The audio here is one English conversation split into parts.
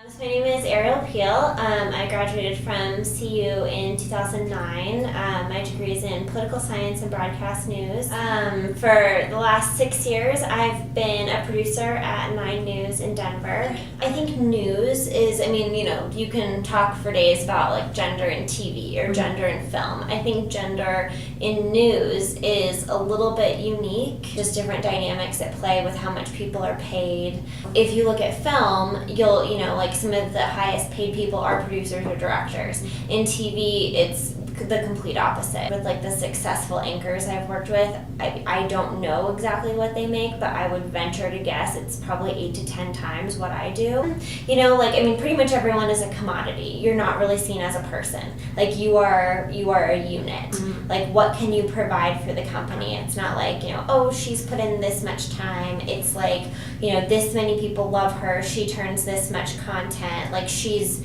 So my name is Ariel Peel. I graduated from CU in 2009. My degree is in political science and broadcast news. For the last 6 years, I've been a producer at 9 News in Denver. I think news is, you can talk for days about like gender in TV or gender in film. I think gender in news is a little bit unique, just different dynamics at play with how much people are paid. If you look at film, you'll, some of the highest paid people are producers or directors. In TV, it's the complete opposite. With like the successful anchors I've worked with, I don't know exactly what they make, but I would venture to guess it's probably 8 to 10 times what I do. Pretty much everyone is a commodity. You're not really seen as a person. Like you are a unit. Mm-hmm. Like what can you provide for the company? It's not like, oh, she's put in this much time. It's like, this many people love her. She turns this much content. Like she has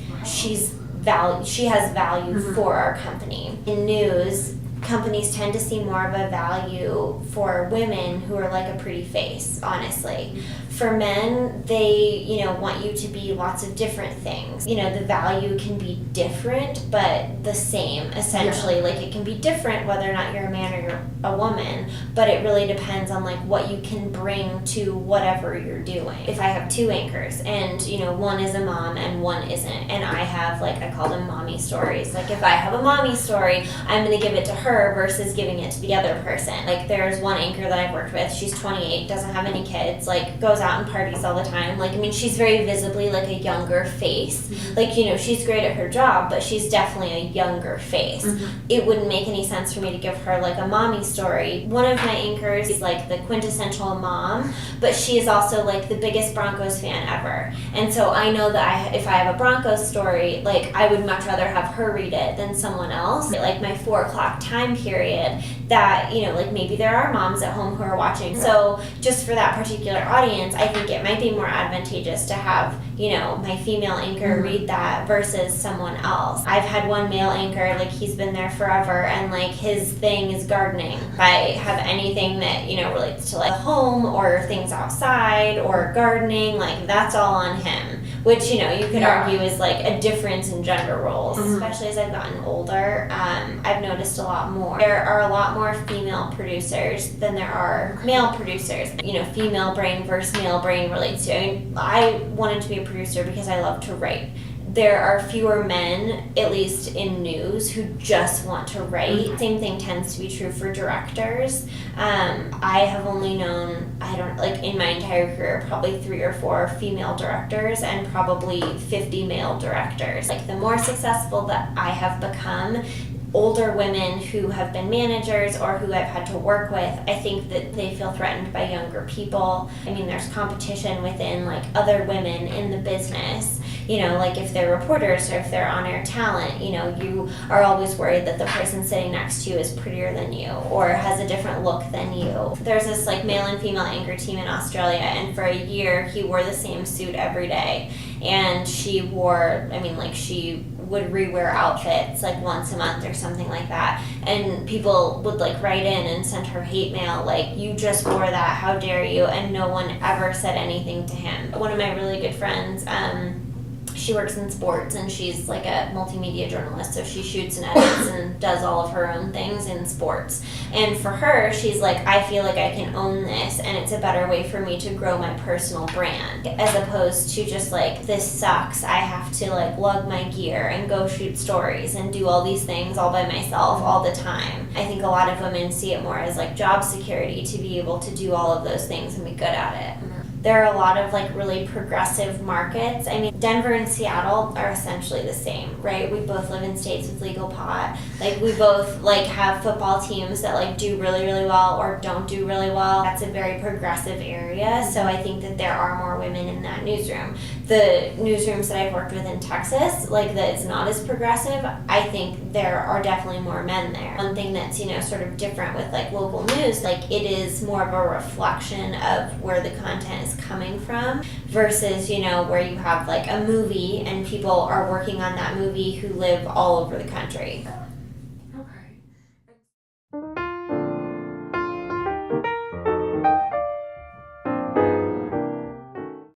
value mm-hmm. for our company. In news, companies tend to see more of a value for women who are like a pretty face, honestly. Mm-hmm. For men, they, want you to be lots of different things. The value can be different, but the same, essentially. Yeah. Like, it can be different whether or not you're a man or you're a woman, but it really depends on, like, what you can bring to whatever you're doing. If I have 2 anchors, and, one is a mom and one isn't, and I have, I call them mommy stories. Like, if I have a mommy story, I'm going to give it to her versus giving it to the other person. Like, there's one anchor that I've worked with, she's 28, doesn't have any kids, goes out and parties all the time. She's very visibly like a younger face. Mm-hmm. She's great at her job, but she's definitely a younger face. Mm-hmm. It wouldn't make any sense for me to give her a mommy story. One of my anchors is the quintessential mom, but she is also the biggest Broncos fan ever. And so I know that if I have a Broncos story, I would much rather have her read it than someone else. My 4 o'clock time period that, maybe there are moms at home who are watching. So just for that particular audience, I think it might be more advantageous to have, my female anchor mm-hmm. read that versus someone else. I've had one male anchor, he's been there forever, and his thing is gardening. If I have anything that, relates to home or things outside or gardening, that's all on him. Which, you could argue is a difference in gender roles. Mm-hmm. Especially as I've gotten older, I've noticed a lot more. There are a lot more female producers than there are male producers. Female brain versus male brain relates to. I wanted to be a producer because I love to write. There are fewer men, at least in news, who just want to write. Mm-hmm. Same thing tends to be true for directors. I have only known, in my entire career, probably 3 or 4 female directors and probably 50 male directors. The more successful that I have become, older women who have been managers or who I've had to work with, I think that they feel threatened by younger people. There's competition within other women in the business. If they're reporters or if they're on-air talent, you are always worried that the person sitting next to you is prettier than you or has a different look than you. There's this male and female anchor team in Australia, and for a year he wore the same suit every day. And she wore, she would rewear outfits once a month or something like that. And people would write in and send her hate mail you just wore that, how dare you? And no one ever said anything to him. One of my really good friends, she works in sports and she's a multimedia journalist, so she shoots and edits and does all of her own things in sports. And for her, she's I feel like I can own this and it's a better way for me to grow my personal brand as opposed to just this sucks, I have to lug my gear and go shoot stories and do all these things all by myself all the time. I think a lot of women see it more as job security to be able to do all of those things and be good at it. There are a lot of really progressive markets. Denver and Seattle are essentially the same, right? We both live in states with legal pot. We both have football teams that do really, really well or don't do really well. That's a very progressive area, so I think that there are more women in that newsroom. The newsrooms that I've worked with in Texas, that is not as progressive, I think there are definitely more men there. One thing that's, sort of different with local news, it is more of a reflection of where the content is coming from versus, where you have a movie and people are working on that movie who live all over the country.